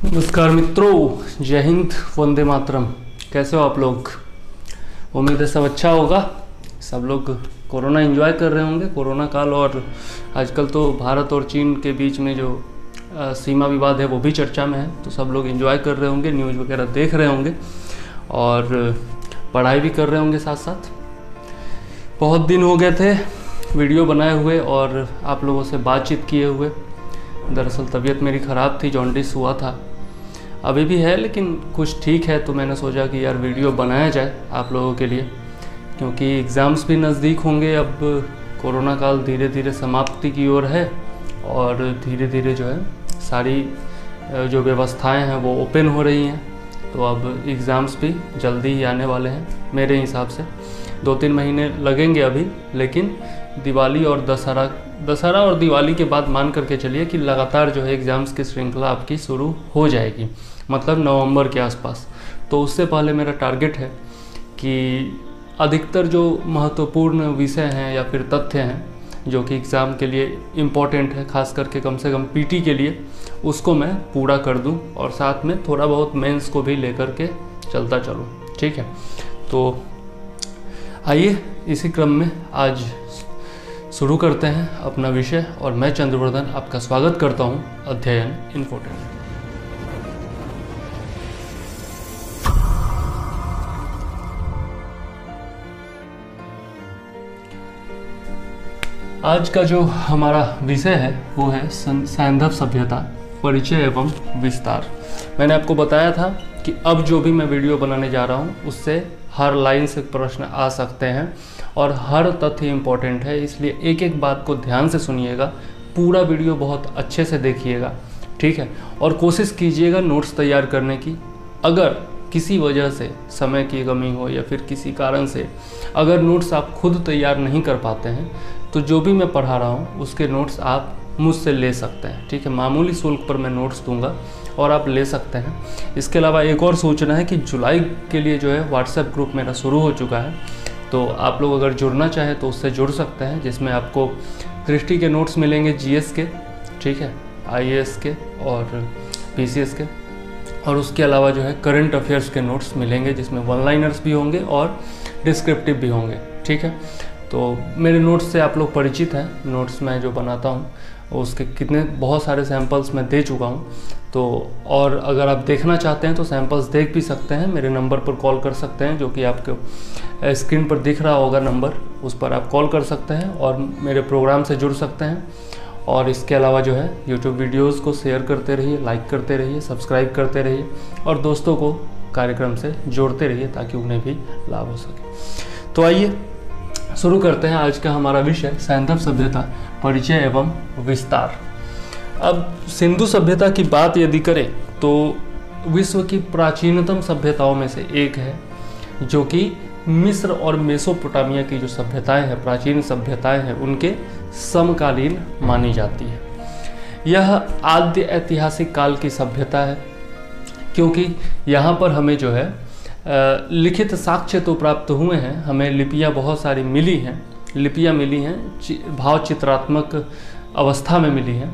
नमस्कार मित्रों, जय हिंद, वंदे मातरम। कैसे हो आप लोग? उम्मीद है सब अच्छा होगा। सब लोग कोरोना एंजॉय कर रहे होंगे, कोरोना काल। और आजकल तो भारत और चीन के बीच में जो सीमा विवाद है वो भी चर्चा में है, तो सब लोग एंजॉय कर रहे होंगे, न्यूज़ वगैरह देख रहे होंगे और पढ़ाई भी कर रहे होंगे साथ साथ। बहुत दिन हो गए थे वीडियो बनाए हुए और आप लोगों से बातचीत किए हुए। दरअसल तबीयत मेरी ख़राब थी, जॉन्डिस हुआ था, अभी भी है, लेकिन कुछ ठीक है। तो मैंने सोचा कि यार वीडियो बनाया जाए आप लोगों के लिए, क्योंकि एग्ज़ाम्स भी नज़दीक होंगे। अब कोरोना काल धीरे धीरे समाप्ति की ओर है और धीरे धीरे जो है सारी जो व्यवस्थाएं हैं वो ओपन हो रही हैं। तो अब एग्ज़ाम्स भी जल्दी ही आने वाले हैं। मेरे हिसाब से 2-3 महीने लगेंगे अभी, लेकिन दिवाली और दशहरा और दिवाली के बाद मान करके चलिए कि लगातार जो है एग्ज़ाम्स की श्रृंखला आपकी शुरू हो जाएगी, मतलब नवंबर के आसपास। तो उससे पहले मेरा टारगेट है कि अधिकतर जो महत्वपूर्ण विषय हैं या फिर तथ्य हैं जो कि एग्ज़ाम के लिए इम्पॉर्टेंट है, ख़ास करके कम से कम पीटी के लिए, उसको मैं पूरा कर दूं और साथ में थोड़ा बहुत मेंस को भी लेकर के चलता चलूं। ठीक है, तो आइए इसी क्रम में आज शुरू करते हैं अपना विषय। और मैं चंद्रवर्धन आपका स्वागत करता हूं अध्ययन इन्फोटेक। आज का जो हमारा विषय है वो है सैंधव सभ्यता, परिचय एवं विस्तार। मैंने आपको बताया था कि अब जो भी मैं वीडियो बनाने जा रहा हूँ उससे हर लाइन से प्रश्न आ सकते हैं और हर तथ्य इम्पोर्टेंट है, इसलिए एक एक बात को ध्यान से सुनिएगा। पूरा वीडियो बहुत अच्छे से देखिएगा, ठीक है? और कोशिश कीजिएगा नोट्स तैयार करने की। अगर किसी वजह से समय की कमी हो या फिर किसी कारण से अगर नोट्स आप खुद तैयार नहीं कर पाते हैं तो जो भी मैं पढ़ा रहा हूँ उसके नोट्स आप मुझसे ले सकते हैं, ठीक है? मामूली शुल्क पर मैं नोट्स दूंगा और आप ले सकते हैं। इसके अलावा एक और सूचना है कि जुलाई के लिए जो है व्हाट्सएप ग्रुप मेरा शुरू हो चुका है, तो आप लोग अगर जुड़ना चाहें तो उससे जुड़ सकते हैं, जिसमें आपको दृष्टि के नोट्स मिलेंगे, जीएस के, ठीक है, आईएएस के और पीसीएस के, और उसके अलावा जो है करंट अफेयर्स के नोट्स मिलेंगे, जिसमें वन लाइनर्स भी होंगे और डिस्क्रिप्टिव भी होंगे, ठीक है? तो मेरे नोट्स से आप लोग परिचित हैं। नोट्स मैं जो बनाता हूँ उसके बहुत सारे सैम्पल्स मैं दे चुका हूँ। तो और अगर आप देखना चाहते हैं तो सैम्पल्स देख भी सकते हैं। मेरे नंबर पर कॉल कर सकते हैं, जो कि आपके स्क्रीन पर दिख रहा होगा नंबर, उस पर आप कॉल कर सकते हैं और मेरे प्रोग्राम से जुड़ सकते हैं। और इसके अलावा जो है यूट्यूब वीडियोज़ को शेयर करते रहिए, लाइक करते रहिए, सब्सक्राइब करते रहिए और दोस्तों को कार्यक्रम से जोड़ते रहिए ताकि उन्हें भी लाभ हो सके। तो आइए शुरू करते हैं आज का हमारा विषय, सैंधव सभ्यता, परिचय एवं विस्तार। अब सिंधु सभ्यता की बात यदि करें तो विश्व की प्राचीनतम सभ्यताओं में से एक है, जो कि मिस्र और मेसोपोटामिया की जो सभ्यताएं हैं, प्राचीन सभ्यताएं हैं, उनके समकालीन मानी जाती है। यह आद्य ऐतिहासिक काल की सभ्यता है, क्योंकि यहाँ पर हमें जो है लिखित साक्ष्य तो प्राप्त हुए हैं, हमें लिपियाँ बहुत सारी मिली हैं, लिपियाँ मिली हैं, भाव चित्रात्मक अवस्था में मिली हैं,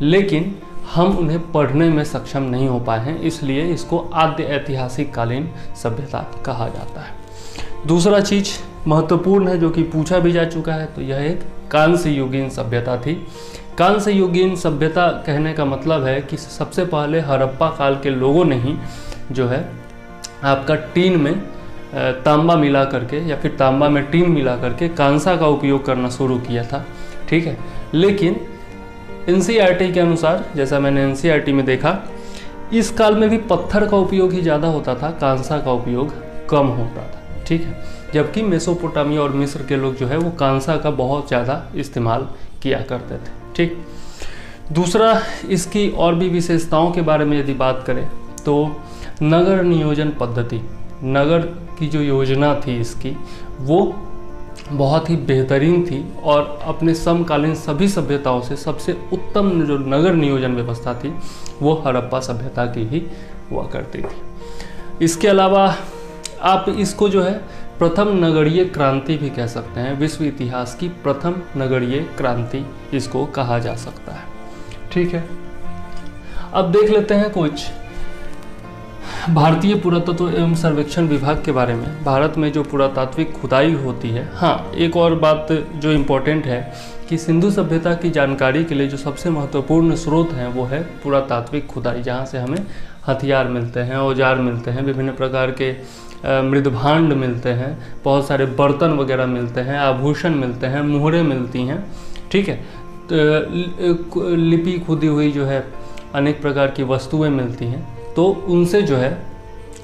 लेकिन हम उन्हें पढ़ने में सक्षम नहीं हो पाए हैं, इसलिए इसको आद्य ऐतिहासिक कालीन सभ्यता कहा जाता है। दूसरा चीज़ महत्वपूर्ण है जो कि पूछा भी जा चुका है, तो यह एक कांस्य युगीन सभ्यता थी। कांस्य युगीन सभ्यता कहने का मतलब है कि सबसे पहले हड़प्पा काल के लोगों ने ही जो है आपका टीन में तांबा मिला करके या फिर तांबा में टीन मिला करके कांसा का उपयोग करना शुरू किया था, ठीक है? लेकिन एनसीईआरटी के अनुसार, जैसा मैंने एनसीईआरटी में देखा, इस काल में भी पत्थर का उपयोग ही ज़्यादा होता था, कांसा का उपयोग कम होता था, ठीक है? जबकि मेसोपोटामिया और मिस्र के लोग जो है वो कांसा का बहुत ज़्यादा इस्तेमाल किया करते थे, ठीक? दूसरा, इसकी और भी विशेषताओं के बारे में यदि बात करें तो नगर नियोजन पद्धति, नगर की जो योजना थी इसकी, वो बहुत ही बेहतरीन थी और अपने समकालीन सभी सभ्यताओं से सबसे उत्तम जो नगर नियोजन व्यवस्था थी वो हड़प्पा सभ्यता की ही हुआ करती थी। इसके अलावा आप इसको जो है प्रथम नगरीय क्रांति भी कह सकते हैं, विश्व इतिहास की प्रथम नगरीय क्रांति इसको कहा जा सकता है, ठीक है? अब देख लेते हैं कुछ भारतीय पुरातत्व एवं सर्वेक्षण विभाग के बारे में, भारत में जो पुरातात्विक खुदाई होती है, हाँ एक और बात जो इम्पोर्टेंट है कि सिंधु सभ्यता की जानकारी के लिए जो सबसे महत्वपूर्ण स्रोत हैं वो है पुरातात्विक खुदाई, जहाँ से हमें हथियार मिलते हैं, औजार मिलते हैं, विभिन्न प्रकार के मृदभांड मिलते हैं, बहुत सारे बर्तन वगैरह मिलते हैं, आभूषण मिलते हैं, मुहरें मिलती हैं, ठीक है। तो लिपि खुदी हुई जो है अनेक प्रकार की वस्तुएं मिलती हैं, तो उनसे जो है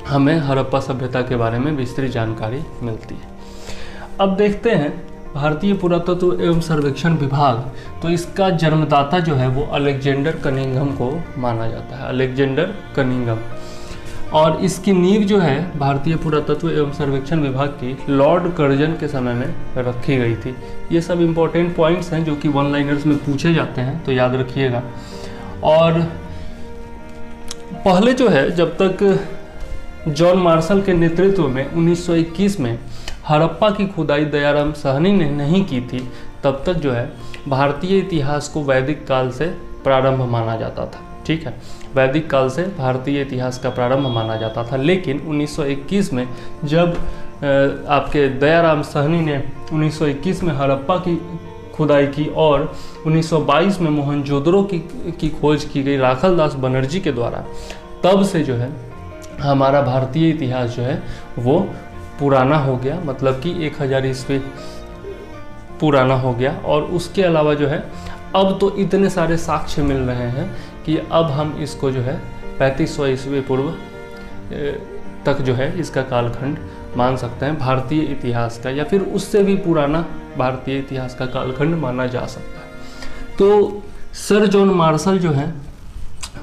हमें हड़प्पा सभ्यता के बारे में विस्तृत जानकारी मिलती है। अब देखते हैं भारतीय पुरातत्व एवं सर्वेक्षण विभाग, तो इसका जन्मदाता जो है वो अलेक्जेंडर कनिंघम को माना जाता है, अलेक्जेंडर कनिंघम। और इसकी नींव जो है भारतीय पुरातत्व एवं सर्वेक्षण विभाग की लॉर्ड कर्जन के समय में रखी गई थी। ये सब इम्पोर्टेंट पॉइंट्स हैं जो कि वन लाइनर्स में पूछे जाते हैं, तो याद रखिएगा। और पहले जो है, जब तक जॉन मार्शल के नेतृत्व में 1921 में हड़प्पा की खुदाई दयाराम साहनी ने नहीं की थी, तब तक जो है भारतीय इतिहास को वैदिक काल से प्रारंभ माना जाता था, ठीक है। वैदिक काल से भारतीय इतिहास का प्रारंभ माना जाता था, लेकिन 1921 में जब आपके दयाराम साहनी ने 1921 में हड़प्पा की खुदाई की और 1922 में मोहनजोदड़ो की खोज की गई राखलदास बनर्जी के द्वारा, तब से जो है हमारा भारतीय इतिहास जो है वो पुराना हो गया, मतलब कि 1000 ईस्वी पुराना हो गया। और उसके अलावा जो है अब तो इतने सारे साक्ष्य मिल रहे हैं कि अब हम इसको जो है 3500 ईस्वी पूर्व तक जो है इसका कालखंड मान सकते हैं भारतीय इतिहास का, या फिर उससे भी पुराना भारतीय इतिहास का कालखंड माना जा सकता है। तो सर जॉन मार्शल जो हैं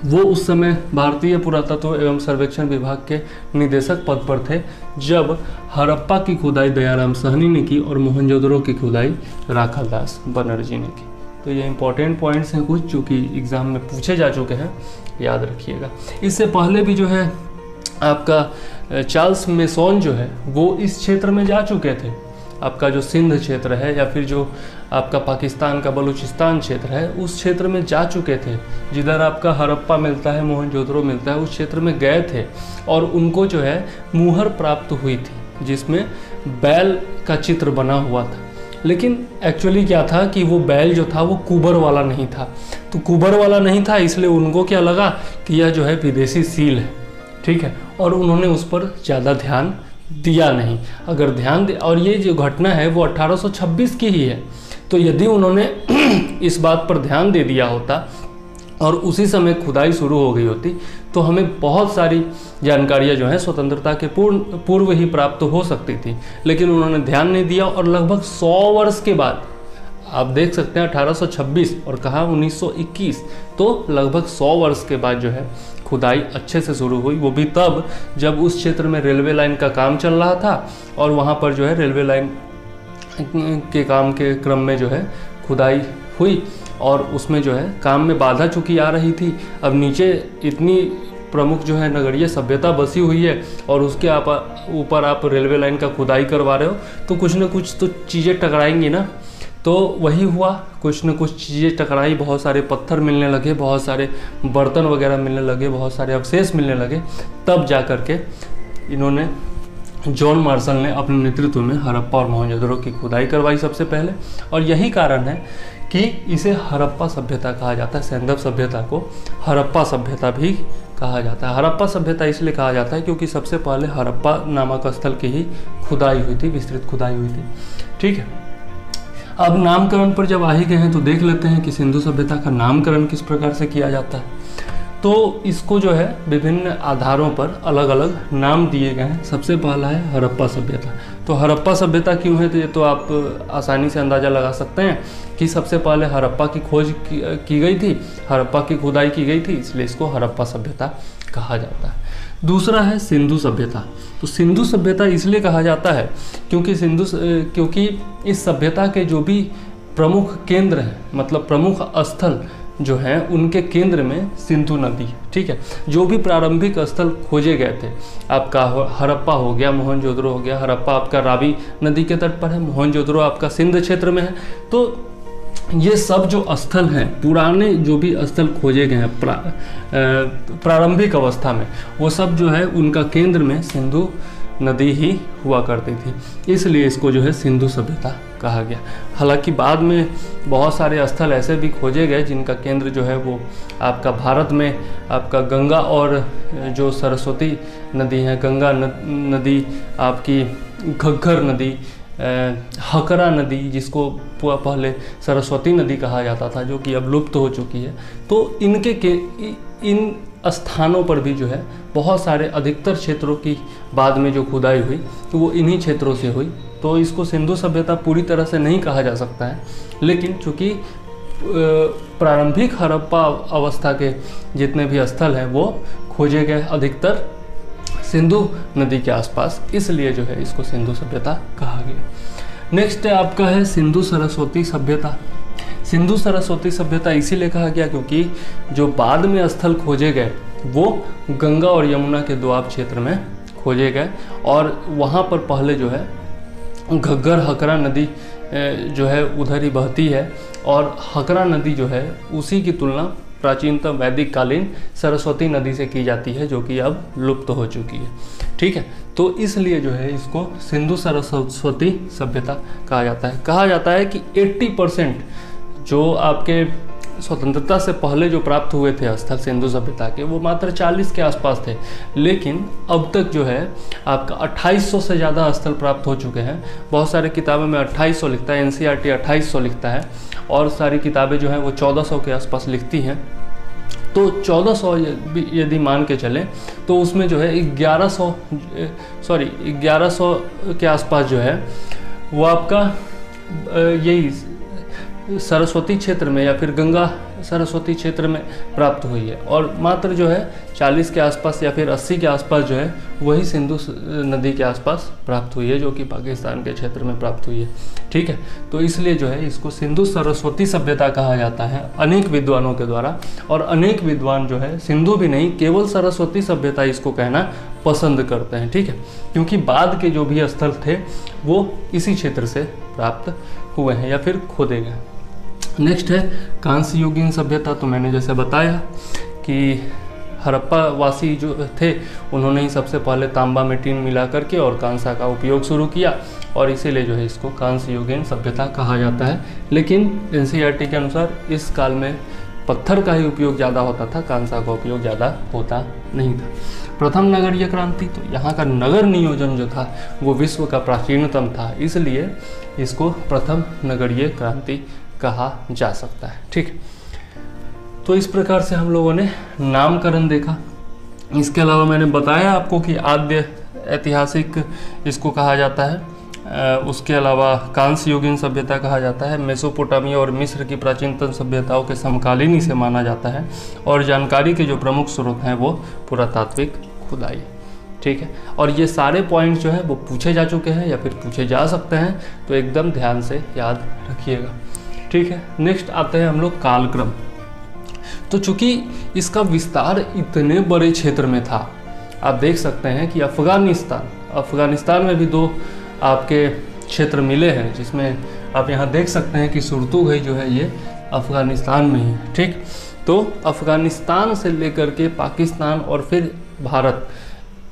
वो उस समय भारतीय पुरातत्व एवं सर्वेक्षण विभाग के निदेशक पद पर थे, जब हड़प्पा की खुदाई दयाराम साहनी ने की और मोहनजोदड़ो की खुदाई राखलदास बनर्जी ने की। तो ये इंपॉर्टेंट पॉइंट्स हैं कुछ जो कि एग्ज़ाम में पूछे जा चुके हैं, याद रखिएगा। इससे पहले भी जो है आपका चार्ल्स मेसोन जो है वो इस क्षेत्र में जा चुके थे। आपका जो सिंध क्षेत्र है या फिर जो आपका पाकिस्तान का बलूचिस्तान क्षेत्र है, उस क्षेत्र में जा चुके थे। जिधर आपका हड़प्पा मिलता है, मोहनजोदड़ो मिलता है, उस क्षेत्र में गए थे और उनको जो है मुहर प्राप्त हुई थी जिसमें बैल का चित्र बना हुआ था। लेकिन एक्चुअली क्या था कि वो बैल जो था वो कुबर वाला नहीं था। तो कुबर वाला नहीं था, इसलिए उनको क्या लगा कि यह जो है विदेशी सील है, ठीक है, और उन्होंने उस पर ज़्यादा ध्यान दिया नहीं। अगर ध्यान दे, और ये जो घटना है वो 1826 की ही है, तो यदि उन्होंने इस बात पर ध्यान दे दिया होता और उसी समय खुदाई शुरू हो गई होती तो हमें बहुत सारी जानकारियाँ जो हैं स्वतंत्रता के पूर्व ही प्राप्त हो सकती थी। लेकिन उन्होंने ध्यान नहीं दिया और लगभग 100 वर्ष के बाद, आप देख सकते हैं 1826 और कहा 1921, तो लगभग 100 वर्ष के बाद जो है खुदाई अच्छे से शुरू हुई। वो भी तब जब उस क्षेत्र में रेलवे लाइन का काम चल रहा था और वहाँ पर जो है रेलवे लाइन के काम के क्रम में जो है खुदाई हुई और उसमें जो है काम में बाधा चूंकि आ रही थी। अब नीचे इतनी प्रमुख जो है नगरीय सभ्यता बसी हुई है और उसके ऊपर आप रेलवे लाइन का खुदाई करवा रहे हो, तो कुछ न कुछ तो चीज़ें टकराएंगी ना। तो वही हुआ, कुछ न कुछ चीज़ें टकराई, बहुत सारे पत्थर मिलने लगे, बहुत सारे बर्तन वगैरह मिलने लगे, बहुत सारे अवशेष मिलने लगे। तब जा कर के इन्होंने, जॉन मार्शल ने अपने नेतृत्व में हड़प्पा और मोहनजोदड़ो की खुदाई करवाई सबसे पहले। और यही कारण है कि इसे हड़प्पा सभ्यता कहा जाता है। सैंधव सभ्यता को हड़प्पा सभ्यता भी कहा जाता है। हड़प्पा सभ्यता इसलिए कहा जाता है क्योंकि सबसे पहले हड़प्पा नामक स्थल की ही खुदाई हुई थी, विस्तृत खुदाई हुई थी, ठीक है। अब नामकरण पर जब आ ही गए हैं तो देख लेते हैं कि सिंधु सभ्यता का नामकरण किस प्रकार से किया जाता है। तो इसको जो है विभिन्न आधारों पर अलग अलग नाम दिए गए हैं। सबसे पहला है हड़प्पा सभ्यता। तो हड़प्पा सभ्यता क्यों है, तो ये तो आप आसानी से अंदाज़ा लगा सकते हैं कि सबसे पहले हड़प्पा की खोज की गई थी, हड़प्पा की खुदाई की गई थी, इसलिए इसको हड़प्पा सभ्यता कहा जाता है। दूसरा है सिंधु सभ्यता। तो सिंधु सभ्यता इसलिए कहा जाता है क्योंकि इस सभ्यता के जो भी प्रमुख केंद्र हैं, मतलब प्रमुख स्थल जो हैं, उनके केंद्र में सिंधु नदी है, ठीक है। जो भी प्रारंभिक स्थल खोजे गए थे, आपका हड़प्पा हो गया, मोहनजोदड़ो हो गया। हड़प्पा आपका रावी नदी के तट पर है, मोहनजोदड़ो आपका सिंध क्षेत्र में है। तो ये सब जो स्थल हैं, पुराने जो भी स्थल खोजे गए हैं प्रारंभिक अवस्था में, वो सब जो है उनका केंद्र में सिंधु नदी ही हुआ करती थी, इसलिए इसको जो है सिंधु सभ्यता कहा गया। हालांकि बाद में बहुत सारे स्थल ऐसे भी खोजे गए जिनका केंद्र जो है वो आपका भारत में आपका गंगा और जो सरस्वती नदी है, गंगा नदी, आपकी घग्गर नदी, हकरा नदी जिसको पहले सरस्वती नदी कहा जाता था, जो कि अब लुप्त हो चुकी है। तो इन स्थानों पर भी जो है बहुत सारे अधिकतर क्षेत्रों की बाद में जो खुदाई हुई तो वो इन्हीं क्षेत्रों से हुई। तो इसको सिंधु सभ्यता पूरी तरह से नहीं कहा जा सकता है, लेकिन चूँकि प्रारंभिक हड़प्पा अवस्था के जितने भी स्थल हैं वो खोजे गए अधिकतर सिंधु नदी के आसपास, इसलिए जो है इसको सिंधु सभ्यता कहा गया। नेक्स्ट है आपका है सिंधु सरस्वती सभ्यता। सिंधु सरस्वती सभ्यता इसीलिए कहा गया क्योंकि जो बाद में स्थल खोजे गए वो गंगा और यमुना के दोआब क्षेत्र में खोजे गए, और वहाँ पर पहले जो है घग्गर हकरा नदी जो है उधर ही बहती है, और हकरा नदी जो है उसी की तुलना प्राचीनतम वैदिक कालीन सरस्वती नदी से की जाती है, जो कि अब लुप्त हो चुकी है। ठीक है, तो इसलिए जो है इसको सिंधु सरस्वती सभ्यता कहा जाता है। कहा जाता है कि 80% जो आपके स्वतंत्रता से पहले जो प्राप्त हुए थे स्थल सिंधु सभ्यता के, वो मात्र 40 के आसपास थे, लेकिन अब तक जो है आपका 2800 से ज़्यादा स्थल प्राप्त हो चुके हैं। बहुत सारी किताबों में 2800 लिखता है, NCERT 2800 लिखता है, और सारी किताबें जो हैं वो 1400 के आसपास लिखती हैं। तो 1400 यदि मान के चलें तो उसमें जो है 1100 के आसपास जो है वो आपका यही सरस्वती क्षेत्र में या फिर गंगा सरस्वती क्षेत्र में प्राप्त हुई है, और मात्र जो है 40 के आसपास या फिर 80 के आसपास जो है वही सिंधु नदी के आसपास प्राप्त हुई है, जो कि पाकिस्तान के क्षेत्र में प्राप्त हुई है। ठीक है, तो इसलिए जो है इसको सिंधु सरस्वती सभ्यता कहा जाता है अनेक विद्वानों के द्वारा, और अनेक विद्वान जो है सिंधु भी नहीं केवल सरस्वती सभ्यता इसको कहना पसंद करते हैं। ठीक है, क्योंकि बाद के जो भी स्थल थे वो इसी क्षेत्र से प्राप्त हुए हैं या फिर खोदे गए। नेक्स्ट है कांस्य युगीन सभ्यता। तो मैंने जैसे बताया कि हड़प्पा वासी जो थे उन्होंने ही सबसे पहले तांबा में टीन मिला करके और कांसा का उपयोग शुरू किया, और इसीलिए जो है इसको कांस्य युगीन सभ्यता कहा जाता है। लेकिन NCERT के अनुसार इस काल में पत्थर का ही उपयोग ज़्यादा होता था, कांसा का उपयोग ज़्यादा होता नहीं था। प्रथम नगरीय क्रांति, तो यहाँ का नगर नियोजन जो था वो विश्व का प्राचीनतम था, इसलिए इसको प्रथम नगरीय क्रांति कहा जा सकता है। ठीक, तो इस प्रकार से हम लोगों ने नामकरण देखा। इसके अलावा मैंने बताया आपको कि आद्य ऐतिहासिक इसको कहा जाता है, उसके अलावा कांस्य युगीन सभ्यता कहा जाता है, मेसोपोटामिया और मिस्र की प्राचीनतम सभ्यताओं के समकालीन इसे माना जाता है, और जानकारी के जो प्रमुख स्रोत हैं वो पुरातात्विक खुदाई। ठीक है, और ये सारे पॉइंट जो है वो पूछे जा चुके हैं या फिर पूछे जा सकते हैं, तो एकदम ध्यान से याद रखिएगा। ठीक है, नेक्स्ट आते हैं हम लोग कालक्रम। तो चूंकि इसका विस्तार इतने बड़े क्षेत्र में था, आप देख सकते हैं कि अफगानिस्तान में भी 2 आपके क्षेत्र मिले हैं, जिसमें आप यहाँ देख सकते हैं कि सुरतुगई जो है ये अफगानिस्तान में ही है। ठीक, तो अफगानिस्तान से लेकर के पाकिस्तान और फिर भारत,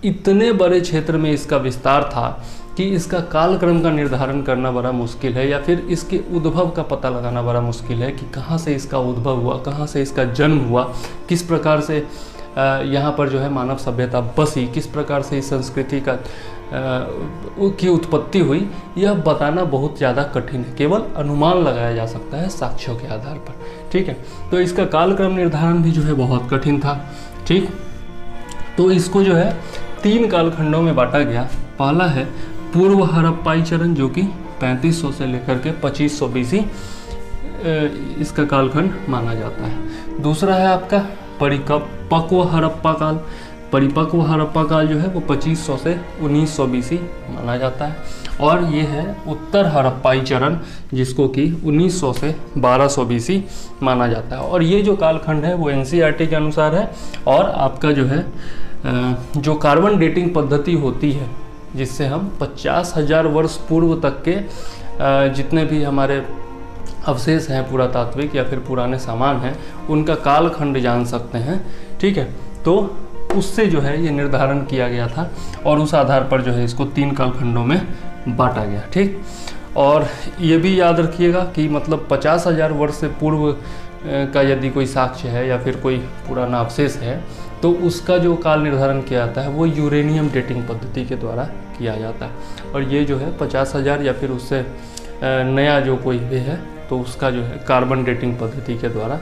इतने बड़े क्षेत्र में इसका विस्तार था कि इसका कालक्रम का निर्धारण करना बड़ा मुश्किल है, या फिर इसके उद्भव का पता लगाना बड़ा मुश्किल है कि कहाँ से इसका उद्भव हुआ, कहाँ से इसका जन्म हुआ, किस प्रकार से यहाँ पर जो है मानव सभ्यता बसी, किस प्रकार से इस संस्कृति की उत्पत्ति हुई, यह बताना बहुत ज़्यादा कठिन है। केवल अनुमान लगाया जा सकता है साक्ष्यों के आधार पर। ठीक है, तो इसका कालक्रम निर्धारण भी जो है बहुत कठिन था। ठीक, तो इसको जो है 3 कालखंडों में बांटा गया। पहला है पूर्व हड़प्पाई चरण, जो कि 3500 से लेकर के 2500 BC इसका कालखंड माना जाता है। दूसरा है आपका परिपक्व हड़प्पा काल। परिपक्व हड़प्पा काल जो है वो 2500 से 1900 BC माना जाता है। और ये है उत्तर हड़प्पाई चरण, जिसको कि 1900 से 1200 BC माना जाता है। और ये जो कालखंड है वो NCERT के अनुसार है, और आपका जो है जो कार्बन डेटिंग पद्धति होती है, जिससे हम 50,000 वर्ष पूर्व तक के जितने भी हमारे अवशेष हैं पुरातात्विक या फिर पुराने सामान हैं, उनका कालखंड जान सकते हैं। ठीक है, तो उससे जो है ये निर्धारण किया गया था और उस आधार पर जो है इसको 3 कालखंडों में बांटा गया। ठीक, और ये भी याद रखिएगा कि मतलब 50,000 वर्ष से पूर्व का यदि कोई साक्ष्य है या फिर कोई पुराना अवशेष है तो उसका जो काल निर्धारण किया जाता है वो यूरेनियम डेटिंग पद्धति के द्वारा किया जाता है। और ये जो है 50,000 या फिर उससे नया जो कोई भी है तो उसका जो है कार्बन डेटिंग पद्धति के द्वारा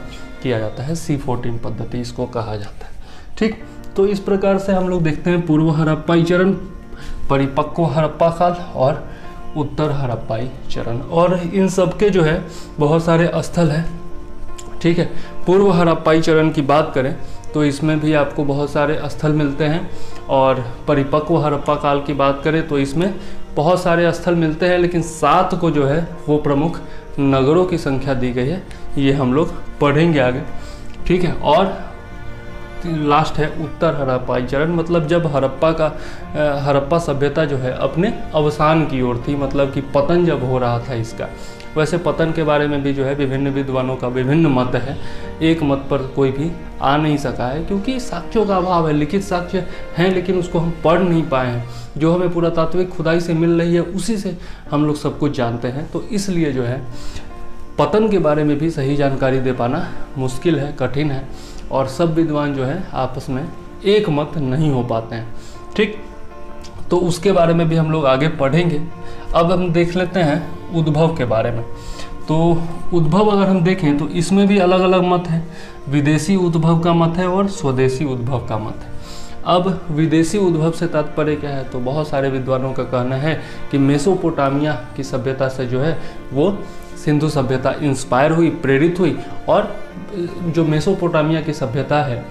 किया जाता है, C14 पद्धति इसको कहा जाता है। ठीक, तो इस प्रकार से हम लोग देखते हैं पूर्व हड़प्पाई चरण, परिपक्व हड़प्पा काल और उत्तर हड़प्पाई चरण, और इन सब के जो है बहुत सारे स्थल हैं। ठीक है, पूर्व हड़प्पाई चरण की बात करें तो इसमें भी आपको बहुत सारे स्थल मिलते हैं, और परिपक्व हड़प्पा काल की बात करें तो इसमें बहुत सारे स्थल मिलते हैं, लेकिन 7 को जो है वो प्रमुख नगरों की संख्या दी गई है, ये हम लोग पढ़ेंगे आगे। ठीक है, और लास्ट है उत्तर हड़प्पाई चरण, मतलब जब हड़प्पा सभ्यता जो है अपने अवसान की ओर थी, मतलब कि पतन जब हो रहा था इसका। वैसे पतन के बारे में भी जो है विभिन्न विद्वानों का विभिन्न मत है, एक मत पर कोई भी आ नहीं सका है क्योंकि साक्ष्यों का अभाव है। लिखित साक्ष्य हैं लेकिन उसको हम पढ़ नहीं पाए हैं, जो हमें पुरातात्विक खुदाई से मिल रही है उसी से हम लोग सब कुछ जानते हैं, तो इसलिए जो है पतन के बारे में भी सही जानकारी दे पाना मुश्किल है, कठिन है, और सब विद्वान जो है आपस में एक मत नहीं हो पाते हैं। ठीक, तो उसके बारे में भी हम लोग आगे पढ़ेंगे। अब हम देख लेते हैं उद्भव के बारे में। तो उद्भव अगर हम देखें तो इसमें भी अलग अलग मत हैं, विदेशी उद्भव का मत है और स्वदेशी उद्भव का मत है। अब विदेशी उद्भव से तात्पर्य क्या है, तो बहुत सारे विद्वानों का कहना है कि मेसोपोटामिया की सभ्यता से जो है वो सिंधु सभ्यता इंस्पायर हुई, प्रेरित हुई, और जो मेसोपोटामिया की सभ्यता है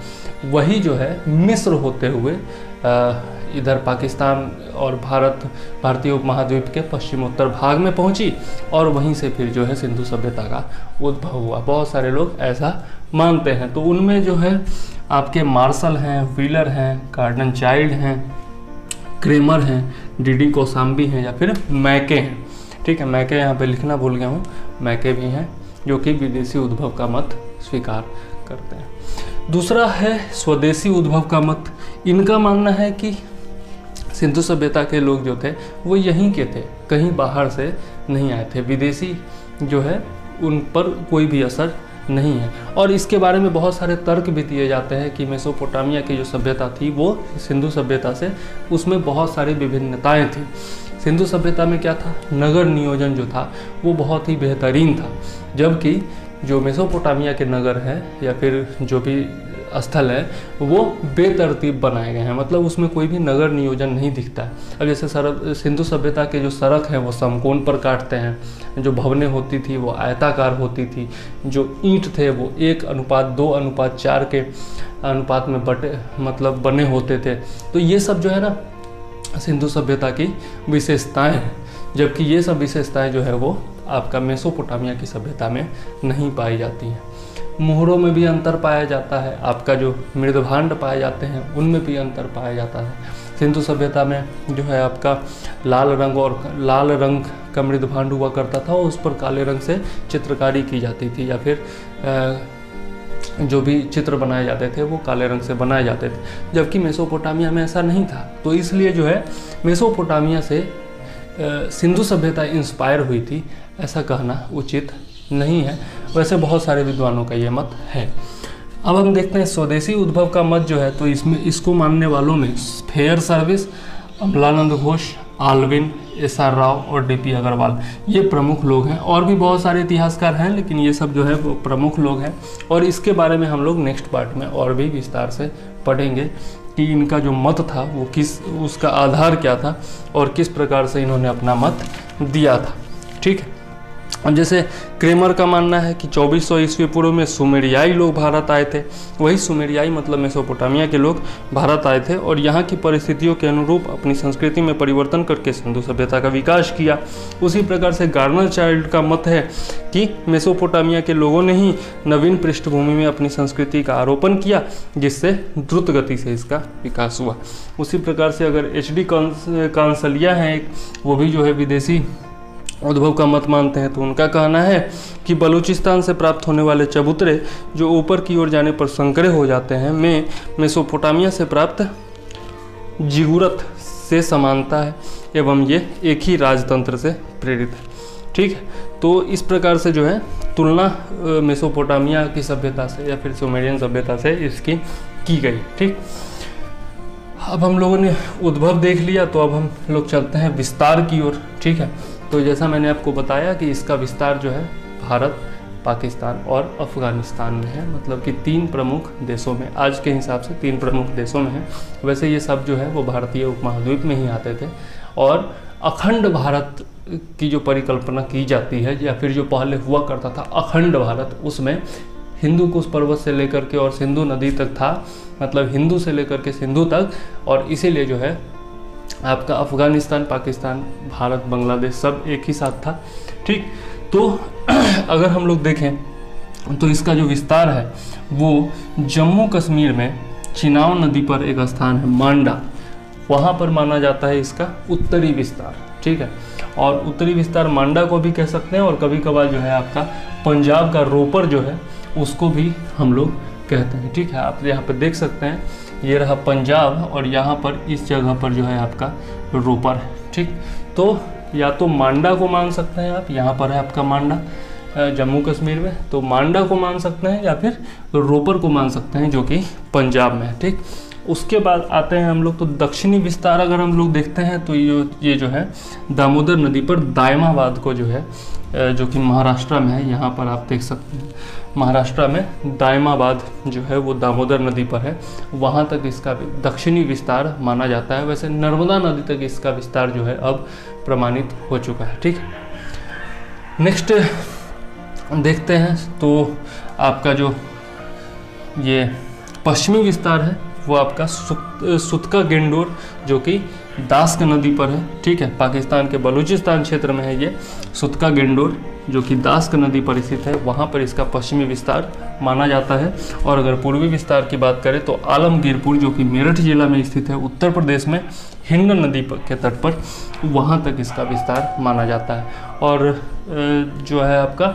वही जो है मिस्र होते हुए इधर पाकिस्तान और भारतीय उपमहाद्वीप के पश्चिमोत्तर भाग में पहुंची, और वहीं से फिर जो है सिंधु सभ्यता का उद्भव हुआ। बहुत सारे लोग ऐसा मानते हैं। तो उनमें जो है आपके मार्शल हैं, व्हीलर हैं, गार्डन चाइल्ड हैं, क्रेमर हैं, डीडी कोसाम्बी हैं या फिर मैके हैं। ठीक है, मैके यहाँ पे लिखना भूल गया हूँ, मैके भी हैं जो कि विदेशी उद्भव का मत स्वीकार करते हैं। दूसरा है स्वदेशी उद्भव का मत। इनका मानना है कि सिंधु सभ्यता के लोग जो थे वो यहीं के थे, कहीं बाहर से नहीं आए थे, विदेशी जो है उन पर कोई भी असर नहीं है। और इसके बारे में बहुत सारे तर्क भी दिए जाते हैं कि मेसोपोटामिया की जो सभ्यता थी वो सिंधु सभ्यता से, उसमें बहुत सारी विभिन्नताएं थी। सिंधु सभ्यता में क्या था, नगर नियोजन जो था वो बहुत ही बेहतरीन था, जबकि जो मेसोपोटामिया के नगर हैं या फिर जो भी स्थल है वो बेतरतीब बनाए गए हैं, मतलब उसमें कोई भी नगर नियोजन नहीं दिखता है। अब जैसे सिंधु सभ्यता के जो सड़क हैं वो समकोण पर काटते हैं, जो भवनें होती थी वो आयताकार होती थी, जो ईंट थे वो 1:2:4 के अनुपात में बने होते थे। तो ये सब जो है ना सिंधु सभ्यता की विशेषताएं हैं, जबकि ये सब विशेषताएं जो है वो आपका मेसोपोटामिया की सभ्यता में नहीं पाई जाती हैं। मोहरों में भी अंतर पाया जाता है, आपका जो मृदभांड पाए जाते हैं उनमें भी अंतर पाया जाता है। सिंधु सभ्यता में जो है आपका लाल रंग का मृदभांड हुआ करता था और उस पर काले रंग से चित्रकारी की जाती थी, या फिर जो भी चित्र बनाए जाते थे वो काले रंग से बनाए जाते थे, जबकि मेसोपोटामिया में ऐसा नहीं था। तो इसलिए जो है मेसोपोटामिया से सिंधु सभ्यता इंस्पायर हुई थी, ऐसा कहना उचित नहीं है। वैसे बहुत सारे विद्वानों का ये मत है। अब हम देखते हैं स्वदेशी उद्भव का मत जो है, तो इसमें इसको मानने वालों में Fairservis, Amalananda Ghosh, Alvin, SR Rao और DP अग्रवाल ये प्रमुख लोग हैं। और भी बहुत सारे इतिहासकार हैं लेकिन ये सब जो है वो प्रमुख लोग हैं, और इसके बारे में हम लोग नेक्स्ट पार्ट में और भी विस्तार से पढ़ेंगे कि इनका जो मत था वो उसका आधार क्या था और किस प्रकार से इन्होंने अपना मत दिया था। ठीक है, अब जैसे क्रेमर का मानना है कि 2400 ईस्वी पूर्व में सुमेरियाई लोग भारत आए थे। वही सुमेरियाई मतलब मेसोपोटामिया के लोग भारत आए थे और यहाँ की परिस्थितियों के अनुरूप अपनी संस्कृति में परिवर्तन करके सिंधु सभ्यता का विकास किया। उसी प्रकार से गार्डनर चाइल्ड का मत है कि मेसोपोटामिया के लोगों ने ही नवीन पृष्ठभूमि में अपनी संस्कृति का आरोपण किया, जिससे द्रुत गति से इसका विकास हुआ। उसी प्रकार से अगर HD कांसलिया है एक, वो भी जो है विदेशी उद्भव का मत मानते हैं तो उनका कहना है कि बलूचिस्तान से प्राप्त होने वाले चबूतरे जो ऊपर की ओर जाने पर संकरे हो जाते हैं में मेसोपोटामिया से प्राप्त जिगुरत से समानता है एवं ये एक ही राजतंत्र से प्रेरित है। ठीक है, तो इस प्रकार से जो है तुलना मेसोपोटामिया की सभ्यता से या फिर सुमेरियन सभ्यता से इसकी की गई। ठीक, अब हम लोगों ने उद्भव देख लिया, तो अब हम लोग चलते हैं विस्तार की ओर। ठीक है, तो जैसा मैंने आपको बताया कि इसका विस्तार जो है भारत, पाकिस्तान और अफगानिस्तान में है, मतलब कि 3 प्रमुख देशों में, आज के हिसाब से 3 प्रमुख देशों में है। वैसे ये सब जो है वो भारतीय उपमहाद्वीप में ही आते थे, और अखंड भारत की जो परिकल्पना की जाती है या फिर जो पहले हुआ करता था अखंड भारत, उसमें हिंदू कुश पर्वत से लेकर के और सिंधु नदी तक था, मतलब हिंदू से लेकर के सिंधु तक, और इसीलिए जो है आपका अफगानिस्तान, पाकिस्तान, भारत, बांग्लादेश सब एक ही साथ था। ठीक, तो अगर हम लोग देखें तो इसका जो विस्तार है वो जम्मू कश्मीर में चिनाब नदी पर एक स्थान है मांडा, वहाँ पर माना जाता है इसका उत्तरी विस्तार। ठीक है, और उत्तरी विस्तार मांडा को भी कह सकते हैं, और कभी कभार जो है आपका पंजाब का रोपर जो है उसको भी हम लोग कहते हैं। ठीक है, आप यहाँ पर देख सकते हैं, ये रहा पंजाब और यहाँ पर इस जगह पर जो है आपका रोपर है। ठीक, तो या तो मांडा को मान सकते हैं आप, यहाँ पर है आपका मांडा जम्मू कश्मीर में, तो मांडा को मान सकते हैं या फिर रोपर को मान सकते हैं जो कि पंजाब में है। ठीक, उसके बाद आते हैं हम लोग तो दक्षिणी विस्तार अगर हम लोग देखते हैं तो ये जो है दामोदर नदी पर दायमाबाद को जो है जो कि महाराष्ट्र में है, यहाँ पर आप देख सकते हैं महाराष्ट्र में दायमाबाद जो है वो दामोदर नदी पर है, वहाँ तक इसका दक्षिणी विस्तार माना जाता है। वैसे नर्मदा नदी तक इसका विस्तार जो है अब प्रमाणित हो चुका है। ठीक, नेक्स्ट देखते हैं तो आपका जो ये पश्चिमी विस्तार है वो आपका सुतका गेंडोर जो कि दास्क नदी पर है। ठीक है, पाकिस्तान के बलूचिस्तान क्षेत्र में है ये सुतका गेंडोर जो कि दास्क नदी पर स्थित है, वहाँ पर इसका पश्चिमी विस्तार माना जाता है। और अगर पूर्वी विस्तार की बात करें तो आलमगीरपुर जो कि मेरठ जिला में स्थित है उत्तर प्रदेश में हिंड नदी के तट पर, वहाँ तक इसका विस्तार माना जाता है। और जो है आपका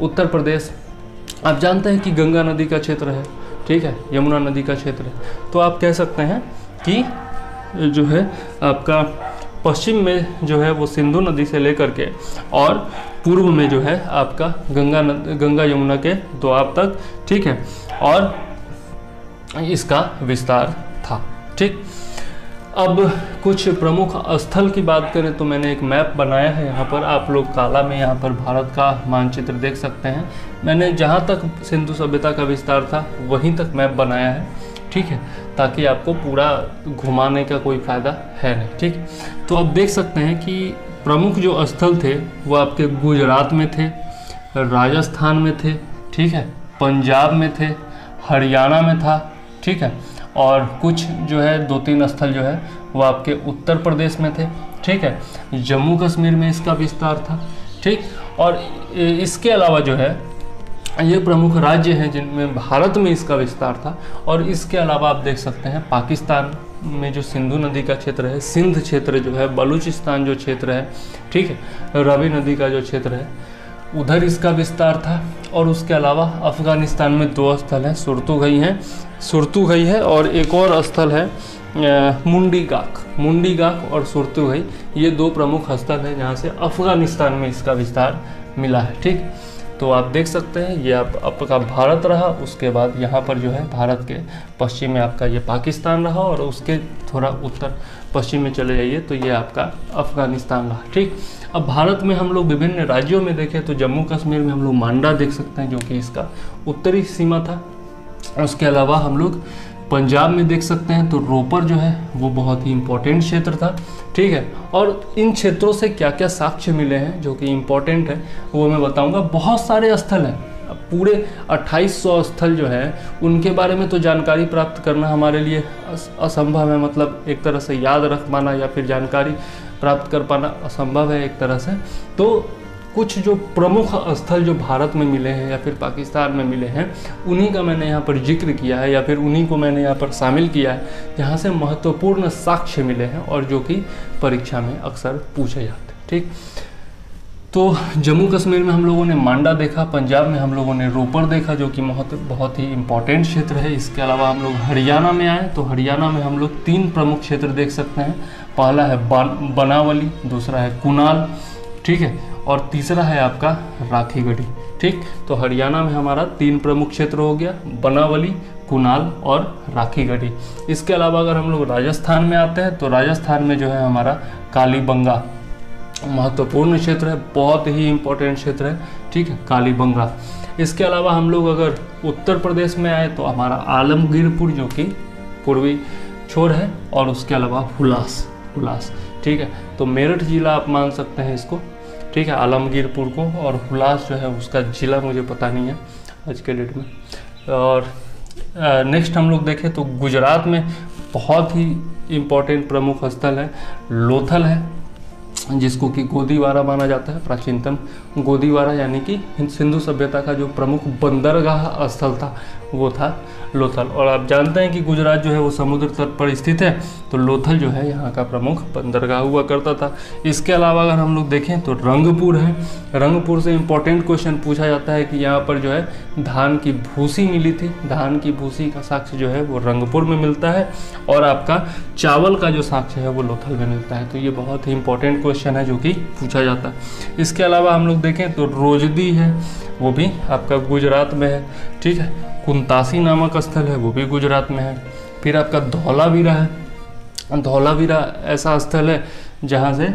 उत्तर प्रदेश, आप जानते हैं कि गंगा नदी का क्षेत्र है, ठीक है, यमुना नदी का क्षेत्र है, तो आप कह सकते हैं कि जो है आपका पश्चिम में जो है वो सिंधु नदी से लेकर के और पूर्व में जो है आपका गंगा यमुना के दोआब तक। ठीक है, और इसका विस्तार था। ठीक, अब कुछ प्रमुख स्थल की बात करें तो मैंने एक मैप बनाया है यहाँ पर, आप लोग काला में यहाँ पर भारत का मानचित्र देख सकते हैं। मैंने जहाँ तक सिंधु सभ्यता का विस्तार था वहीं तक मैप बनाया है। ठीक है, ताकि आपको पूरा घुमाने का कोई फ़ायदा है नहीं। ठीक, तो अब देख सकते हैं कि प्रमुख जो स्थल थे वो आपके गुजरात में थे, राजस्थान में थे, ठीक है, पंजाब में थे, हरियाणा में था। ठीक है, और कुछ जो है 2-3 स्थल जो है वो आपके उत्तर प्रदेश में थे। ठीक है, जम्मू कश्मीर में इसका विस्तार था। ठीक, और इसके अलावा जो है ये प्रमुख राज्य हैं जिनमें भारत में इसका विस्तार था। और इसके अलावा आप देख सकते हैं पाकिस्तान में जो सिंधु नदी का क्षेत्र है, सिंध क्षेत्र जो है, बलूचिस्तान जो क्षेत्र है, ठीक है, रावी नदी का जो क्षेत्र है, उधर इसका विस्तार था। और उसके अलावा अफ़गानिस्तान में 2 स्थल हैं, सुरतुगई है और एक और स्थल है मुंडीगाक और सुरतुगई। ये 2 प्रमुख स्थल हैं जहाँ से अफ़गानिस्तान में इसका विस्तार मिला है। ठीक, तो आप देख सकते हैं ये आपका भारत रहा, उसके बाद यहाँ पर जो है भारत के पश्चिम में आपका ये पाकिस्तान रहा, और उसके थोड़ा उत्तर पश्चिम में चले जाइए तो ये आपका अफ़गानिस्तान रहा। ठीक, अब भारत में हम लोग विभिन्न राज्यों में देखें तो जम्मू कश्मीर में हम लोग मांडा देख सकते हैं जो कि इसका उत्तरी सीमा था। उसके अलावा हम लोग पंजाब में देख सकते हैं तो रोपर जो है वो बहुत ही इम्पोर्टेंट क्षेत्र था। ठीक है, और इन क्षेत्रों से क्या क्या साक्ष्य मिले हैं जो कि इम्पोर्टेंट है वो मैं बताऊंगा। बहुत सारे स्थल हैं, पूरे 2800 स्थल जो है उनके बारे में तो जानकारी प्राप्त करना हमारे लिए असंभव है, मतलब एक तरह से याद रख पाना या फिर जानकारी प्राप्त कर पाना असंभव है एक तरह से। तो कुछ जो प्रमुख स्थल जो भारत में मिले हैं या फिर पाकिस्तान में मिले हैं उन्हीं का मैंने यहाँ पर जिक्र किया है या फिर उन्हीं को मैंने यहाँ पर शामिल किया है जहाँ से महत्वपूर्ण साक्ष्य मिले हैं और जो कि परीक्षा में अक्सर पूछे जाते हैं। ठीक, तो जम्मू कश्मीर में हम लोगों ने मांडा देखा, पंजाब में हम लोगों ने रोपड़ देखा जो कि बहुत ही इम्पोर्टेंट क्षेत्र है। इसके अलावा हम लोग हरियाणा में आए तो हरियाणा में हम लोग 3 प्रमुख क्षेत्र देख सकते हैं। पहला है बनावली, दूसरा है कुनाल, ठीक है, और तीसरा है आपका राखीगढ़ी। ठीक, तो हरियाणा में हमारा 3 प्रमुख क्षेत्र हो गया, बनावली, कुनाल और राखीगढ़ी। इसके अलावा अगर हम लोग राजस्थान में आते हैं तो राजस्थान में जो है हमारा कालीबंगा महत्वपूर्ण क्षेत्र है, बहुत ही इम्पोर्टेंट क्षेत्र है। ठीक है, कालीबंगा। इसके अलावा हम लोग अगर उत्तर प्रदेश में आए तो हमारा आलमगीरपुर जो कि पूर्वी छोर है, और उसके अलावा हुलास। ठीक है, तो मेरठ जिला आप मान सकते हैं इसको। ठीक है, आलमगीरपुर को, और हुलास जो है उसका ज़िला मुझे पता नहीं है आज के डेट में। और नेक्स्ट हम लोग देखें तो गुजरात में बहुत ही इम्पोर्टेंट प्रमुख स्थल है लोथल है, जिसको कि गोदीवारा माना जाता है, प्राचीनतम गोदीवारा, यानी कि सिंधु सभ्यता का जो प्रमुख बंदरगाह स्थल था वो था लोथल। और आप जानते हैं कि गुजरात जो है वो समुद्र तट पर स्थित है, तो लोथल जो है यहाँ का प्रमुख बंदरगाह हुआ करता था। इसके अलावा अगर हम लोग देखें तो रंगपुर है। रंगपुर से इम्पोर्टेंट क्वेश्चन पूछा जाता है कि यहाँ पर जो है धान की भूसी मिली थी, धान की भूसी का साक्ष्य जो है वो रंगपुर में मिलता है, और आपका चावल का जो साक्ष्य है वो लोथल में मिलता है। तो ये बहुत ही इंपॉर्टेंट क्वेश्चन है जो कि पूछा जाता है। इसके अलावा हम लोग देखें तो रोजदी है, वो भी आपका गुजरात में है। ठीक है, कुंतासी नामक स्थल है, वो भी गुजरात में है। फिर आपका धौलावीरा है। धौलावीरा ऐसा स्थल है जहाँ से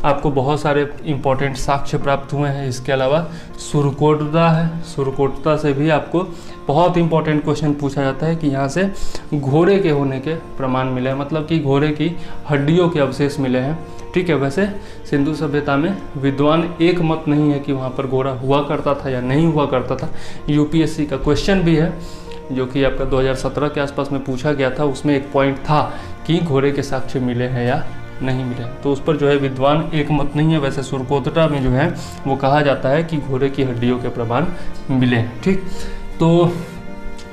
आपको बहुत सारे इम्पोर्टेंट साक्ष्य प्राप्त हुए हैं। इसके अलावा सुरकोटदा है, सुरकोटदा से भी आपको बहुत इंपॉर्टेंट क्वेश्चन पूछा जाता है कि यहाँ से घोड़े के होने के प्रमाण मिले हैं, मतलब कि घोड़े की हड्डियों के अवशेष मिले हैं। ठीक है, वैसे सिंधु सभ्यता में विद्वान एक मत नहीं है कि वहाँ पर घोड़ा हुआ करता था या नहीं हुआ करता था। यूपीएससी का क्वेश्चन भी है जो कि आपका 2017 के आसपास में पूछा गया था, उसमें एक पॉइंट था कि घोड़े के साक्ष्य मिले हैं या नहीं मिले, तो उस पर जो है विद्वान एक मत नहीं है। वैसे सुरकोटदा में जो है वो कहा जाता है कि घोड़े की हड्डियों के प्रमाण मिले हैं। ठीक, तो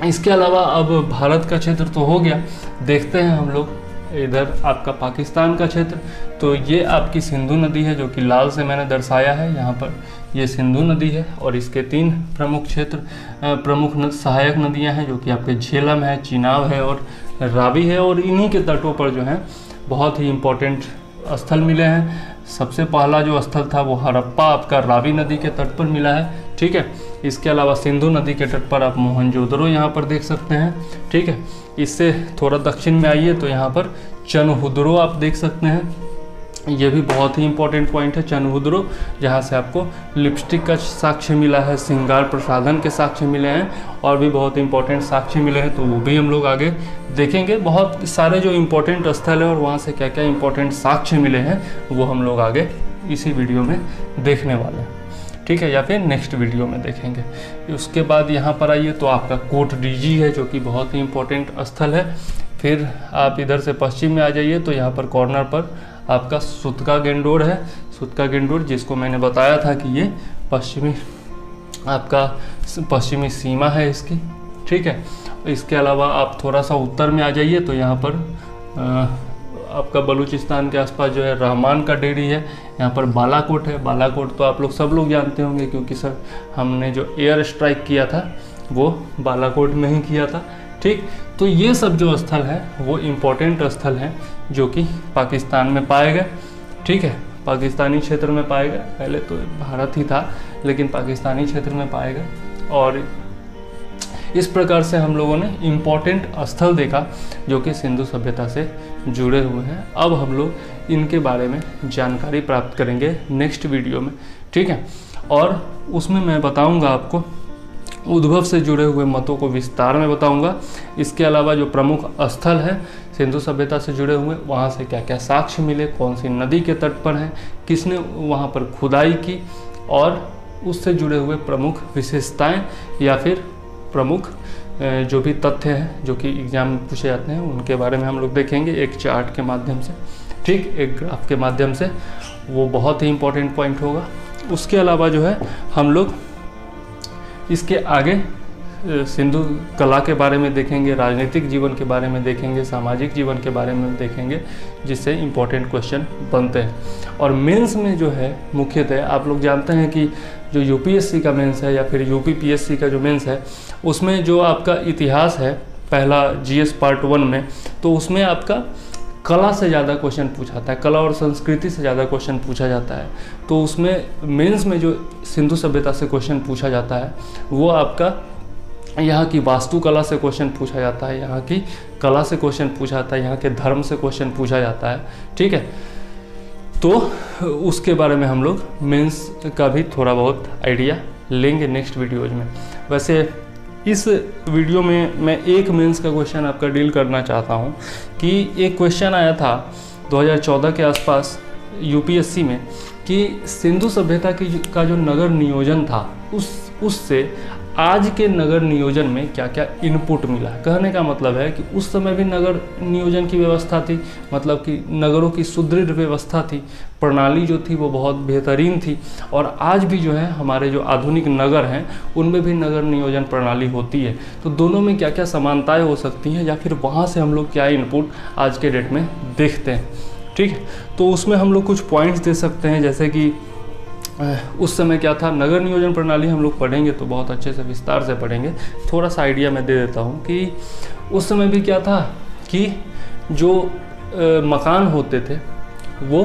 इसके अलावा अब भारत का क्षेत्र तो हो गया, देखते हैं हम लोग इधर आपका पाकिस्तान का क्षेत्र। तो ये आपकी सिंधु नदी है जो कि लाल से मैंने दर्शाया है यहाँ पर, ये सिंधु नदी है, और इसके 3 प्रमुख क्षेत्र प्रमुख सहायक नदियाँ हैं जो कि आपके झेलम है, चिनाब है और रावी है, और इन्हीं के तटों पर जो है बहुत ही इम्पोर्टेंट स्थल मिले हैं। सबसे पहला जो स्थल था वो हड़प्पा आपका रावी नदी के तट पर मिला है। ठीक है, इसके अलावा सिंधु नदी के तट पर आप मोहनजोदड़ो यहाँ पर देख सकते हैं। ठीक है, इससे थोड़ा दक्षिण में आइए तो यहाँ पर चनहुदरो आप देख सकते हैं, ये भी बहुत ही इंपॉर्टेंट पॉइंट है चनहुदरो, जहाँ से आपको लिपस्टिक का साक्ष्य मिला है, श्रृंगार प्रसाधन के साक्ष्य मिले हैं, और भी बहुत इंपॉर्टेंट साक्ष्य मिले हैं, तो वो भी हम लोग आगे देखेंगे। बहुत सारे जो इम्पोर्टेंट स्थल है और वहाँ से क्या क्या इम्पोर्टेंट साक्ष्य मिले हैं वो हम लोग आगे इसी वीडियो में देखने वाले हैं। ठीक है, या फिर नेक्स्ट वीडियो में देखेंगे। उसके बाद यहाँ पर आइए तो आपका कोटडीजी है जो कि बहुत ही इम्पोर्टेंट स्थल है। फिर आप इधर से पश्चिम में आ जाइए तो यहाँ पर कॉर्नर पर आपका सुतका गेंडोर है। सुतका गेंडोर जिसको मैंने बताया था कि ये पश्चिमी सीमा है इसकी। ठीक है, इसके अलावा आप थोड़ा सा उत्तर में आ जाइए तो यहाँ पर आपका बलूचिस्तान के आसपास जो है रहमान का डेयरी है, यहाँ पर बालाकोट है। बालाकोट तो आप लोग सब लोग जानते होंगे क्योंकि सर हमने जो एयर स्ट्राइक किया था वो बालाकोट में ही किया था। ठीक, तो ये सब जो स्थल है वो इम्पोर्टेंट स्थल हैं जो कि पाकिस्तान में पाए गए। ठीक है, पाकिस्तानी क्षेत्र में पाए गए, पहले तो भारत ही था लेकिन पाकिस्तानी क्षेत्र में पाए गए। और इस प्रकार से हम लोगों ने इम्पोर्टेंट स्थल देखा जो कि सिंधु सभ्यता से जुड़े हुए हैं। अब हम लोग इनके बारे में जानकारी प्राप्त करेंगे नेक्स्ट वीडियो में। ठीक है, और उसमें मैं बताऊंगा आपको उद्भव से जुड़े हुए मतों को विस्तार में बताऊंगा। इसके अलावा जो प्रमुख स्थल है सिंधु सभ्यता से जुड़े हुए, वहाँ से क्या क्या साक्ष्य मिले, कौन सी नदी के तट पर हैं, किसने वहाँ पर खुदाई की, और उससे जुड़े हुए प्रमुख विशेषताएं या फिर प्रमुख जो भी तथ्य हैं जो कि एग्जाम में पूछे जाते हैं उनके बारे में हम लोग देखेंगे एक चार्ट के माध्यम से। ठीक, एक ग्राफ के माध्यम से, वो बहुत ही इंपॉर्टेंट पॉइंट होगा। उसके अलावा जो है हम लोग इसके आगे सिंधु कला के बारे में देखेंगे, राजनीतिक जीवन के बारे में देखेंगे, सामाजिक जीवन के बारे में देखेंगे, जिससे इम्पोर्टेंट क्वेश्चन बनते हैं। और मेंस में जो है मुख्यतः आप लोग जानते हैं कि जो यूपीएससी का मेंस है या फिर यूपीपीएससी का जो मेंस है, उसमें जो आपका इतिहास है पहला जीएस पार्ट 1 में, तो उसमें आपका कला से ज़्यादा क्वेश्चन पूछा जाता है, कला और संस्कृति से ज़्यादा क्वेश्चन पूछा जाता है। तो उसमें मेंस में जो सिंधु सभ्यता से क्वेश्चन पूछा जाता है वो आपका यहाँ की वास्तुकला से क्वेश्चन पूछा जाता है, यहाँ की कला से क्वेश्चन पूछा जाता है, यहाँ के धर्म से क्वेश्चन पूछा जाता है। ठीक है, तो उसके बारे में हम लोग मेंस का भी थोड़ा बहुत आइडिया लेंगे नेक्स्ट वीडियोज में। वैसे इस वीडियो में मैं एक मेंस का क्वेश्चन आपका डील करना चाहता हूं कि एक क्वेश्चन आया था 2014 के आसपास यूपीएससी में कि सिंधु सभ्यता का जो नगर नियोजन था उससे आज के नगर नियोजन में क्या क्या इनपुट मिला। कहने का मतलब है कि उस समय भी नगर नियोजन की व्यवस्था थी, मतलब कि नगरों की सुदृढ़ व्यवस्था थी, प्रणाली जो थी वो बहुत बेहतरीन थी, और आज भी जो है हमारे जो आधुनिक नगर हैं उनमें भी नगर नियोजन प्रणाली होती है। तो दोनों में क्या क्या समानताएं हो सकती हैं या फिर वहाँ से हम लोग क्या इनपुट आज के डेट में देखते हैं। ठीक है, तो उसमें हम लोग कुछ पॉइंट्स दे सकते हैं, जैसे कि उस समय क्या था, नगर नियोजन प्रणाली हम लोग पढ़ेंगे तो बहुत अच्छे से विस्तार से पढ़ेंगे। थोड़ा सा आइडिया मैं दे देता हूँ कि उस समय भी क्या था कि जो मकान होते थे वो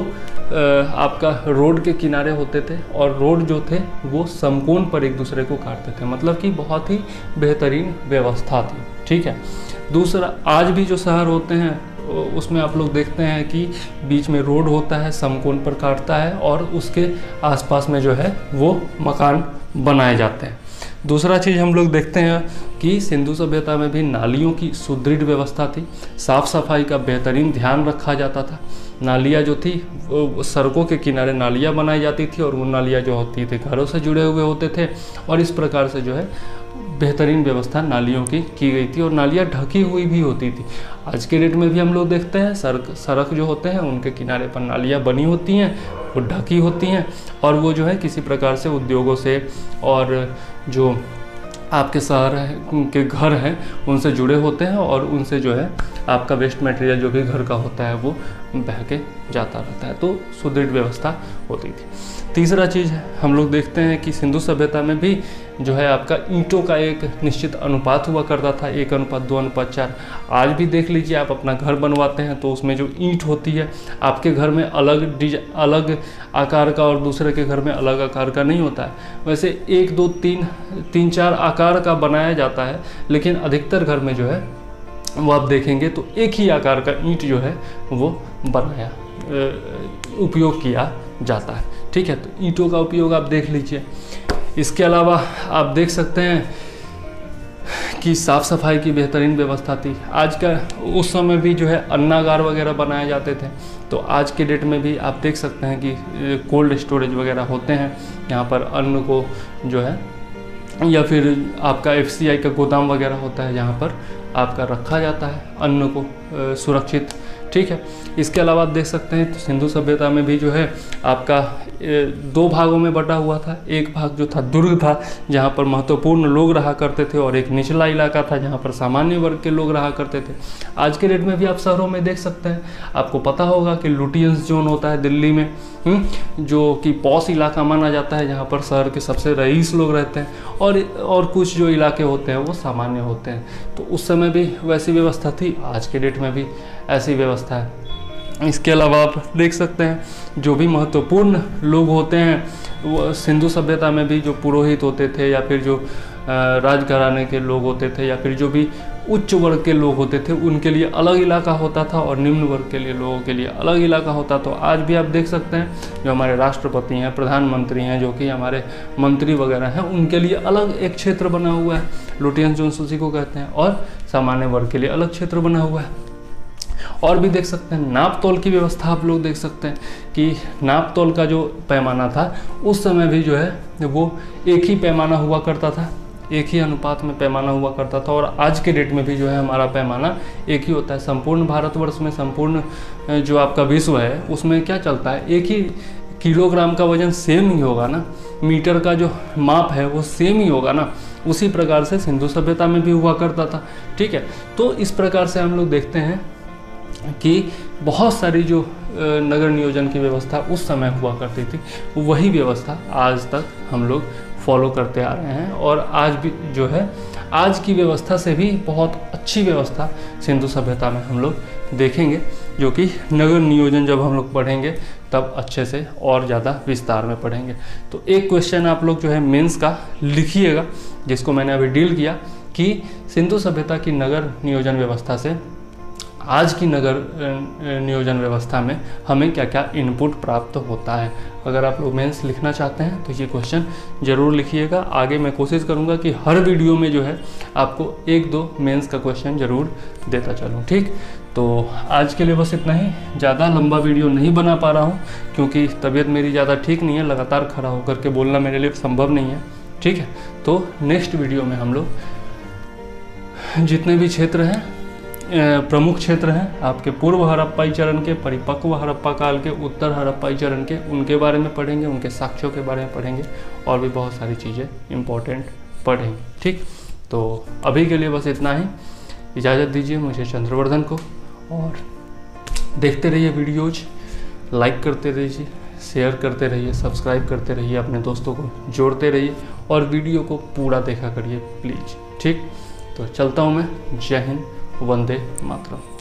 आपका रोड के किनारे होते थे, और रोड जो थे वो समकोण पर एक दूसरे को काटते थे, मतलब कि बहुत ही बेहतरीन व्यवस्था थी। ठीक है, दूसरा आज भी जो शहर होते हैं उसमें आप लोग देखते हैं कि बीच में रोड होता है, समकोण पर काटता है, और उसके आसपास में जो है वो मकान बनाए जाते हैं। दूसरा चीज़ हम लोग देखते हैं कि सिंधु सभ्यता में भी नालियों की सुदृढ़ व्यवस्था थी, साफ़ सफाई का बेहतरीन ध्यान रखा जाता था। नालियाँ जो थी सड़कों के किनारे नालियाँ बनाई जाती थी, और वो नालियाँ जो होती थी घरों से जुड़े हुए होते थे, और इस प्रकार से जो है बेहतरीन व्यवस्था नालियों की गई थी, और नालियाँ ढकी हुई भी होती थी। आज के डेट में भी हम लोग देखते हैं सड़क जो होते हैं उनके किनारे पर नालियाँ बनी होती हैं, वो ढकी होती हैं, और वो जो है किसी प्रकार से उद्योगों से और जो आपके शहर के घर हैं उनसे जुड़े होते हैं, और उनसे जो है आपका वेस्ट मटेरियल जो भी घर का होता है वो बह के जाता रहता है। तो सुदृढ़ व्यवस्था होती थी। तीसरा चीज़ हम लोग देखते हैं कि सिंधु सभ्यता में भी जो है आपका ईंटों का एक निश्चित अनुपात हुआ करता था, 1:2:4। आज भी देख लीजिए, आप अपना घर बनवाते हैं तो उसमें जो ईंट होती है आपके घर में अलग आकार का और दूसरे के घर में अलग आकार का नहीं होता है। वैसे 1, 2, 3, 4 आकार का बनाया जाता है, लेकिन अधिकतर घर में जो है वो आप देखेंगे तो एक ही आकार का ईंट जो है वो उपयोग किया जाता है। ठीक है, तो ईंटों का उपयोग आप देख लीजिए। इसके अलावा आप देख सकते हैं कि साफ़ सफाई की बेहतरीन व्यवस्था थी। आज का उस समय भी जो है अन्नागार वगैरह बनाए जाते थे, तो आज के डेट में भी आप देख सकते हैं कि कोल्ड स्टोरेज वगैरह होते हैं, यहाँ पर अन्न को जो है, या फिर आपका FCI का गोदाम वगैरह होता है जहाँ पर आपका रखा जाता है अन्न को सुरक्षित। ठीक है, इसके अलावा आप देख सकते हैं तो सिंधु सभ्यता में भी जो है आपका 2 भागों में बटा हुआ था। एक भाग जो था दुर्ग था, जहाँ पर महत्वपूर्ण लोग रहा करते थे, और एक निचला इलाका था जहाँ पर सामान्य वर्ग के लोग रहा करते थे। आज के डेट में भी आप शहरों में देख सकते हैं, आपको पता होगा कि लुटियंस जोन होता है दिल्ली में, जो कि पॉश इलाका माना जाता है, जहाँ पर शहर के सबसे रईस लोग रहते हैं, और कुछ जो इलाके होते हैं वो सामान्य होते हैं। तो उस समय भी वैसी व्यवस्था थी, आज के डेट में भी ऐसी व्यवस्था है। इसके अलावा आप देख सकते हैं जो भी महत्वपूर्ण लोग होते हैं वो सिंधु सभ्यता में भी जो पुरोहित होते थे, या फिर जो राजघराने के लोग होते थे, या फिर जो भी उच्च वर्ग के लोग होते थे, उनके लिए अलग इलाका होता था, और निम्न वर्ग के लिए लोगों के लिए अलग इलाका होता। तो आज भी आप देख सकते हैं जो हमारे राष्ट्रपति हैं, प्रधानमंत्री हैं, जो कि हमारे मंत्री वगैरह हैं, उनके लिए अलग एक क्षेत्र बना हुआ है, लुटियंस जोन उसी को कहते हैं, और सामान्य वर्ग के लिए अलग क्षेत्र बना हुआ है। और भी देख सकते हैं नाप तोल की व्यवस्था आप लोग देख सकते हैं कि नाप तोल का जो पैमाना था उस समय भी जो है वो एक ही पैमाना हुआ करता था, एक ही अनुपात में पैमाना हुआ करता था। और आज के डेट में भी जो है हमारा पैमाना एक ही होता है। संपूर्ण भारतवर्ष में, संपूर्ण जो आपका विश्व है उसमें क्या चलता है, एक ही किलोग्राम का वजन सेम ही होगा ना, मीटर का जो माप है वो सेम ही होगा ना, उसी प्रकार से सिंधु सभ्यता में भी हुआ करता था। ठीक है, तो इस प्रकार से हम लोग देखते हैं कि बहुत सारी जो नगर नियोजन की व्यवस्था उस समय हुआ करती थी, वही व्यवस्था आज तक हम लोग फॉलो करते आ रहे हैं। और आज भी जो है, आज की व्यवस्था से भी बहुत अच्छी व्यवस्था सिंधु सभ्यता में हम लोग देखेंगे, जो कि नगर नियोजन जब हम लोग पढ़ेंगे तब अच्छे से और ज़्यादा विस्तार में पढ़ेंगे। तो एक क्वेश्चन आप लोग जो है मेंस का लिखिएगा, जिसको मैंने अभी डील किया कि सिंधु सभ्यता की नगर नियोजन व्यवस्था से आज की नगर नियोजन व्यवस्था में हमें क्या क्या इनपुट प्राप्त होता है। अगर आप लोग मेंस लिखना चाहते हैं तो ये क्वेश्चन ज़रूर लिखिएगा। आगे मैं कोशिश करूँगा कि हर वीडियो में जो है आपको 1-2 मेंस का क्वेश्चन ज़रूर देता चलूँ। ठीक, तो आज के लिए बस इतना ही। ज़्यादा लंबा वीडियो नहीं बना पा रहा हूँ क्योंकि तबीयत मेरी ज़्यादा ठीक नहीं है, लगातार खड़ा होकर के बोलना मेरे लिए संभव नहीं है। ठीक है, तो नेक्स्ट वीडियो में हम लोग जितने भी क्षेत्र हैं, प्रमुख क्षेत्र हैं आपके पूर्व हड़प्पाई चरण के, परिपक्व हड़प्पा काल के, उत्तर हड़प्पाई चरण के, उनके बारे में पढ़ेंगे, उनके साक्ष्यों के बारे में पढ़ेंगे और भी बहुत सारी चीज़ें इम्पोर्टेंट पढ़ेंगे। ठीक, तो अभी के लिए बस इतना ही। इजाज़त दीजिए मुझे चंद्रवर्धन को, और देखते रहिए वीडियोज, लाइक करते रहिए, शेयर करते रहिए, सब्सक्राइब करते रहिए, अपने दोस्तों को जोड़ते रहिए और वीडियो को पूरा देखा करिए प्लीज़। ठीक, तो चलता हूँ मैं। जय हिंद, वंदे मातरम।